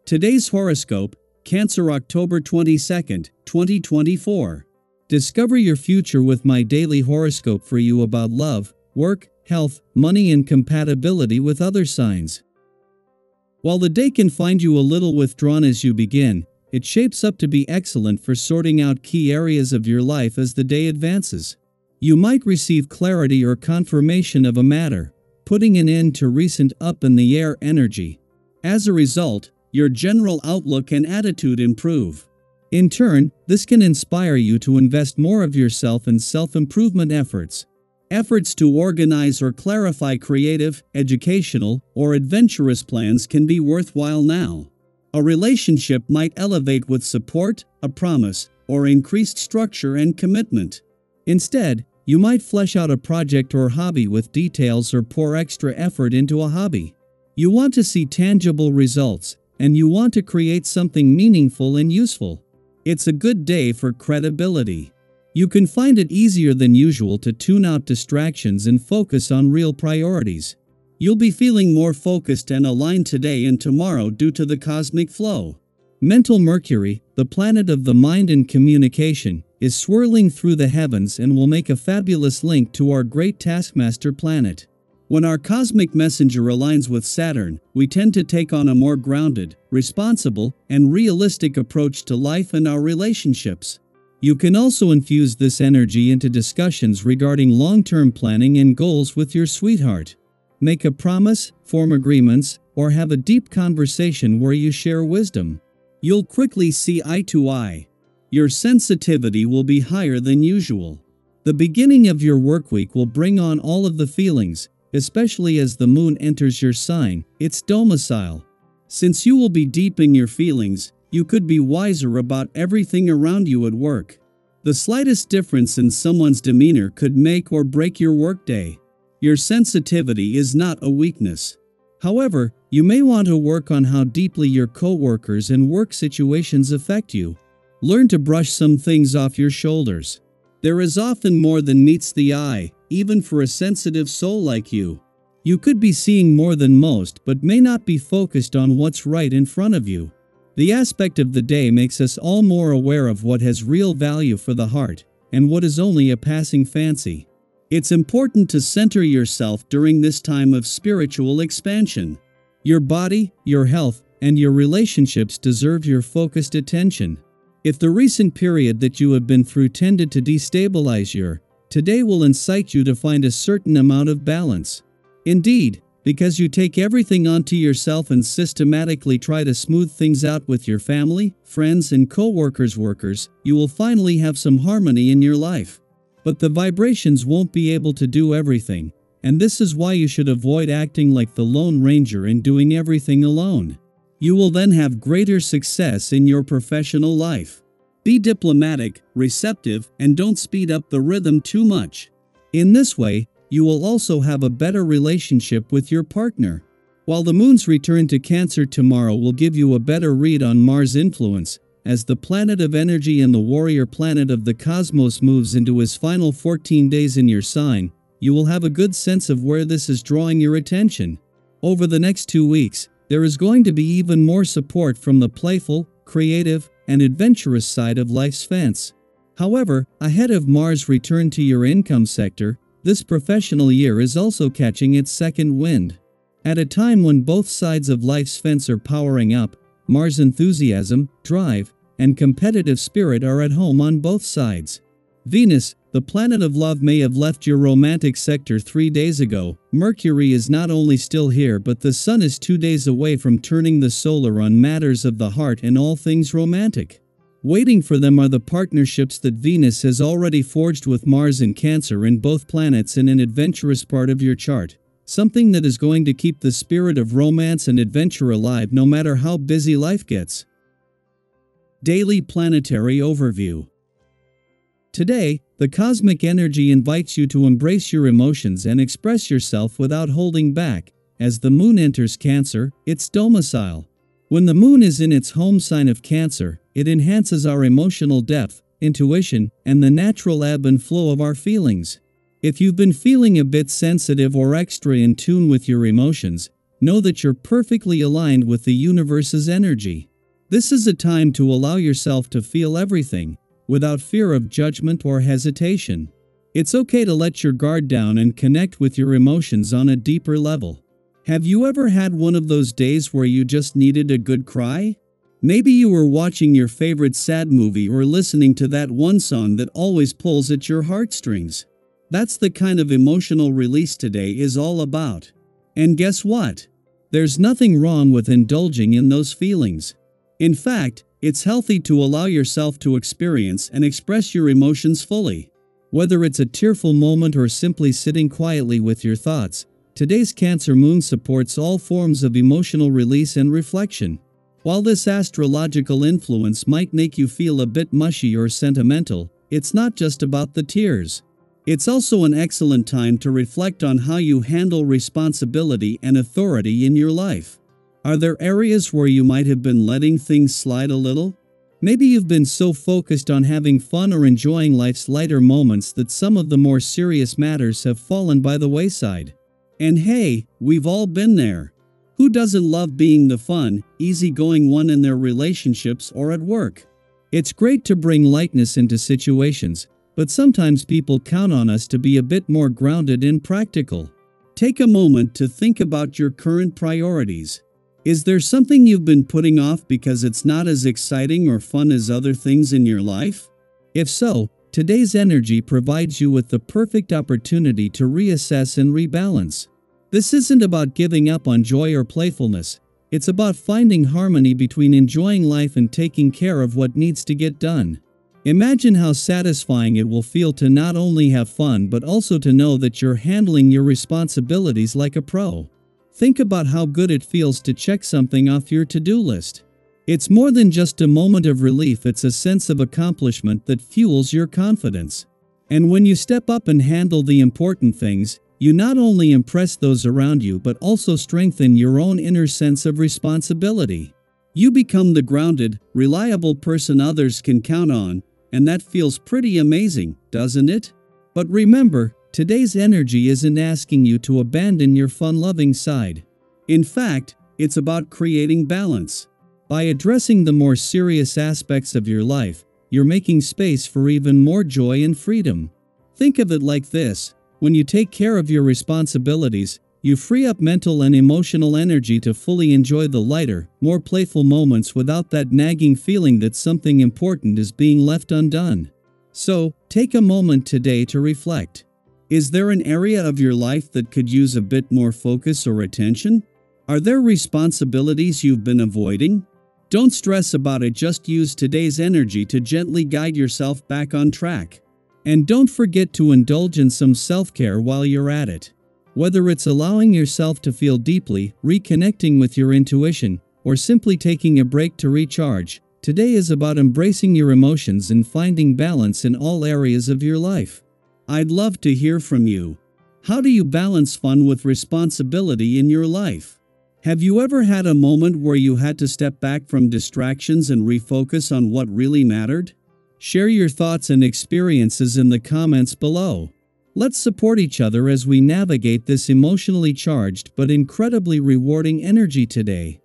Today's horoscope, Cancer October 22nd, 2024. Discover your future with my daily horoscope for you about love, work, health, money and compatibility with other signs. While the day can find you a little withdrawn as you begin, it shapes up to be excellent for sorting out key areas of your life as the day advances. You might receive clarity or confirmation of a matter, putting an end to recent up-in-the-air energy. As a result, your general outlook and attitude improve. In turn, this can inspire you to invest more of yourself in self-improvement efforts. Efforts to organize or clarify creative, educational, or adventurous plans can be worthwhile now. A relationship might elevate with support, a promise, or increased structure and commitment. Instead, you might flesh out a project or hobby with details or pour extra effort into a hobby. You want to see tangible results, and you want to create something meaningful and useful. It's a good day for credibility. You can find it easier than usual to tune out distractions and focus on real priorities. You'll be feeling more focused and aligned today and tomorrow due to the cosmic flow. Mental Mercury, the planet of the mind and communication, is swirling through the heavens and will make a fabulous link to our great taskmaster planet. When our cosmic messenger aligns with Saturn, we tend to take on a more grounded, responsible, and realistic approach to life and our relationships. You can also infuse this energy into discussions regarding long-term planning and goals with your sweetheart. Make a promise, form agreements, or have a deep conversation where you share wisdom. You'll quickly see eye to eye. Your sensitivity will be higher than usual. The beginning of your work week will bring on all of the feelings, especially as the moon enters your sign, its domicile. Since you will be deep in your feelings, you could be wiser about everything around you at work. The slightest difference in someone's demeanor could make or break your workday. Your sensitivity is not a weakness. However, you may want to work on how deeply your coworkers and work situations affect you. Learn to brush some things off your shoulders. There is often more than meets the eye, even for a sensitive soul like you. You could be seeing more than most but may not be focused on what's right in front of you. The aspect of the day makes us all more aware of what has real value for the heart, and what is only a passing fancy. It's important to center yourself during this time of spiritual expansion. Your body, your health, and your relationships deserve your focused attention. If the recent period that you have been through tended to destabilize you, today will incite you to find a certain amount of balance. Indeed, because you take everything onto yourself and systematically try to smooth things out with your family, friends, and workers, you will finally have some harmony in your life. But the vibrations won't be able to do everything, and this is why you should avoid acting like the Lone Ranger and doing everything alone. You will then have greater success in your professional life. Be diplomatic, receptive, and don't speed up the rhythm too much. In this way, you will also have a better relationship with your partner. While the moon's return to Cancer tomorrow will give you a better read on Mars' influence, as the planet of energy and the warrior planet of the cosmos moves into his final 14 days in your sign, you will have a good sense of where this is drawing your attention. Over the next 2 weeks, there is going to be even more support from the playful, creative, and adventurous side of life's fence. However, ahead of Mars' return to your income sector, this professional year is also catching its second wind. At a time when both sides of life's fence are powering up, Mars' enthusiasm, drive, and competitive spirit are at home on both sides. Venus, the planet of love, may have left your romantic sector 3 days ago. Mercury is not only still here, but the Sun is 2 days away from turning the solar on matters of the heart and all things romantic. Waiting for them are the partnerships that Venus has already forged with Mars and Cancer in both planets in an adventurous part of your chart. Something that is going to keep the spirit of romance and adventure alive no matter how busy life gets. Daily Planetary Overview. Today, the cosmic energy invites you to embrace your emotions and express yourself without holding back, as the moon enters Cancer, its domicile. When the moon is in its home sign of Cancer, it enhances our emotional depth, intuition, and the natural ebb and flow of our feelings. If you've been feeling a bit sensitive or extra in tune with your emotions, know that you're perfectly aligned with the universe's energy. This is a time to allow yourself to feel everything, without fear of judgment or hesitation. It's okay to let your guard down and connect with your emotions on a deeper level. Have you ever had one of those days where you just needed a good cry? Maybe you were watching your favorite sad movie or listening to that one song that always pulls at your heartstrings. That's the kind of emotional release today is all about. And guess what? There's nothing wrong with indulging in those feelings. In fact, it's healthy to allow yourself to experience and express your emotions fully. Whether it's a tearful moment or simply sitting quietly with your thoughts, today's Cancer moon supports all forms of emotional release and reflection. While this astrological influence might make you feel a bit mushy or sentimental, it's not just about the tears. It's also an excellent time to reflect on how you handle responsibility and authority in your life. Are there areas where you might have been letting things slide a little? Maybe you've been so focused on having fun or enjoying life's lighter moments that some of the more serious matters have fallen by the wayside. And hey, we've all been there. Who doesn't love being the fun, easygoing one in their relationships or at work? It's great to bring lightness into situations, but sometimes people count on us to be a bit more grounded and practical. Take a moment to think about your current priorities. Is there something you've been putting off because it's not as exciting or fun as other things in your life? If so, today's energy provides you with the perfect opportunity to reassess and rebalance. This isn't about giving up on joy or playfulness. It's about finding harmony between enjoying life and taking care of what needs to get done. Imagine how satisfying it will feel to not only have fun but also to know that you're handling your responsibilities like a pro. Think about how good it feels to check something off your to-do list. It's more than just a moment of relief, it's a sense of accomplishment that fuels your confidence. And when you step up and handle the important things, you not only impress those around you but also strengthen your own inner sense of responsibility. You become the grounded, reliable person others can count on, and that feels pretty amazing, doesn't it? But remember, today's energy isn't asking you to abandon your fun-loving side. In fact, it's about creating balance. By addressing the more serious aspects of your life, you're making space for even more joy and freedom. Think of it like this. When you take care of your responsibilities, you free up mental and emotional energy to fully enjoy the lighter, more playful moments without that nagging feeling that something important is being left undone. So, take a moment today to reflect. Is there an area of your life that could use a bit more focus or attention? Are there responsibilities you've been avoiding? Don't stress about it, just use today's energy to gently guide yourself back on track. And don't forget to indulge in some self-care while you're at it. Whether it's allowing yourself to feel deeply, reconnecting with your intuition, or simply taking a break to recharge, today is about embracing your emotions and finding balance in all areas of your life. I'd love to hear from you. How do you balance fun with responsibility in your life? Have you ever had a moment where you had to step back from distractions and refocus on what really mattered? Share your thoughts and experiences in the comments below. Let's support each other as we navigate this emotionally charged but incredibly rewarding energy today.